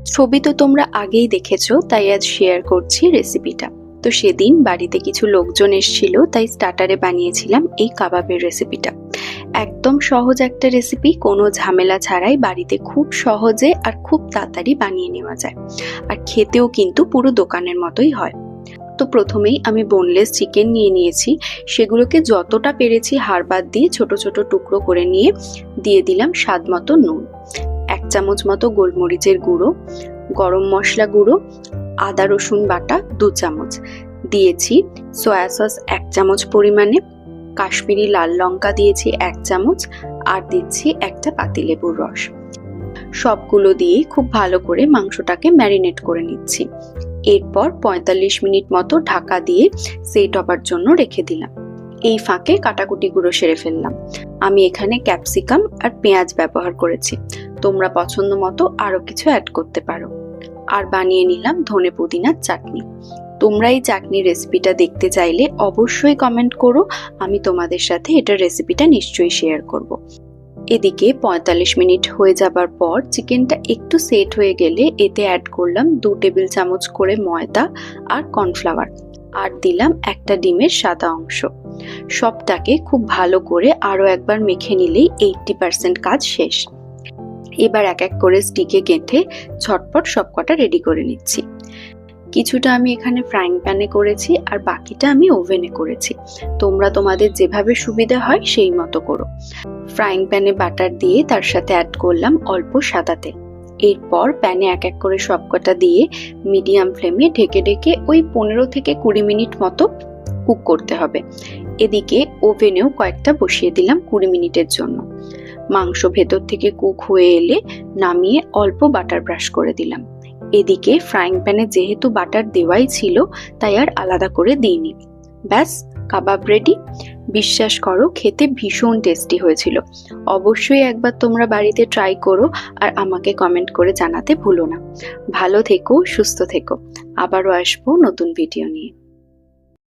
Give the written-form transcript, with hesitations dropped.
ছবি তো তোমরা আগেই দেখেছো, তাই আজ শেয়ার করছি রেসিপিটা। তো সেদিন বাড়িতে কিছু লোকজন এসেছিল, তাই স্টার্টারে বানিয়েছিলাম এই কাবাবের রেসিপিটা। একদম সহজ একটা রেসিপি, কোনো ঝামেলা ছাড়াই বাড়িতে খুব সহজে আর খুব তাড়াতাড়ি বানিয়ে নেওয়া যায়। আর খেতেও কিন্তু পুরো দোকানের মতোই হয়। তো প্রথমেই আমি বোনলেস চিকেন নিয়ে নিয়েছি। সেগুলোকে যতটা পেরেছি হাড় বাদ দিয়ে ছোট ছোট টুকরো করে নিয়ে দিয়ে দিলাম স্বাদ মতো নুন, 1 চামচ মতো গোলমরিচের গুঁড়ো, গরম মশলা গুঁড়ো, আদা রসুন বাটা 2 চামচ, দিয়েছি সয়া সস 1 চামচ পরিমাণে, কাশ্মীরি লাল লঙ্কা দিয়েছি 1 চামচ, আর দিচ্ছি একটা পাতিলেবুর রস। সবগুলো দিয়ে খুব ভালো করে মাংসটাকে ম্যারিনেট করে নিচ্ছি। এরপর 45 মিনিট মতো ঢাকা দিয়ে সেট হবার জন্য রেখে দিলাম। এই ফাঁকে কাটাকুটিগুলো সেরে ফেললাম। আমি এখানে ক্যাপসিকাম আর পেঁয়াজ ব্যবহার করেছি, তোমরা পছন্দ মতো আরো কিছু অ্যাড করতে পারো। আর বানিয়ে নিলাম ধনে পুদিনার চাটনি। তোমরা এই চাটনির রেসিপিটা দেখতে চাইলে অবশ্যই কমেন্ট করো, আমি তোমাদের সাথে এটার রেসিপিটা নিশ্চয়ই শেয়ার করব। এদিকে 45 মিনিট হয়ে যাবার পর চিকেনটা একটু সেট হয়ে গেলে এতে অ্যাড করলাম 2 টেবিল চামচ করে ময়দা আর কর্নফ্লাওয়ার, আর দিলাম একটা ডিমের সাদা অংশ। সবটাকে খুব ভালো করে আরো একবার মেখে নিলেই 80% কাজ শেষ। এবার এক এক করে স্টিকে গেঁথে ঝটপট সবকটা রেডি করে নিচ্ছি। কিছুটা আমি এখানে ফ্রাইং প্যানে করেছি আর বাকিটা আমি ওভেনে করেছি। তোমরা তোমাদের যেভাবে সুবিধা হয় সেই মতো করো। ফ্রাইং প্যানে বাটার দিয়ে তার সাথে অ্যাড করলাম অল্প সাদা তেল। এরপর প্যানে এক এক করে সবকটা দিয়ে মিডিয়াম ফ্লেমে ঢেকে ঢেকে ওই 15 থেকে 20 মিনিট মতো কুক করতে হবে। এদিকে ওভেনেও কয়েকটা বসিয়ে দিলাম 20 মিনিটের জন্য। মাংস ভেতর থেকে কুক হয়ে এলে নামিয়ে অল্প বাটার ব্রাশ করে দিলাম। এদিকে ফ্রাইং প্যানে যেহেতু বাটার দেওয়াই ছিল, তাই আর আলাদা করে দিইনি। ব্যাস, কাবাব রেডি। বিশ্বাস করো, খেতে ভীষণ টেস্টি হয়েছিল। অবশ্যই একবার তোমরা বাড়িতে ট্রাই করো আর আমাকে কমেন্ট করে জানাতে ভুলো না। ভালো থেকো, সুস্থ থেকো। আবারও আসবো নতুন ভিডিও নিয়ে।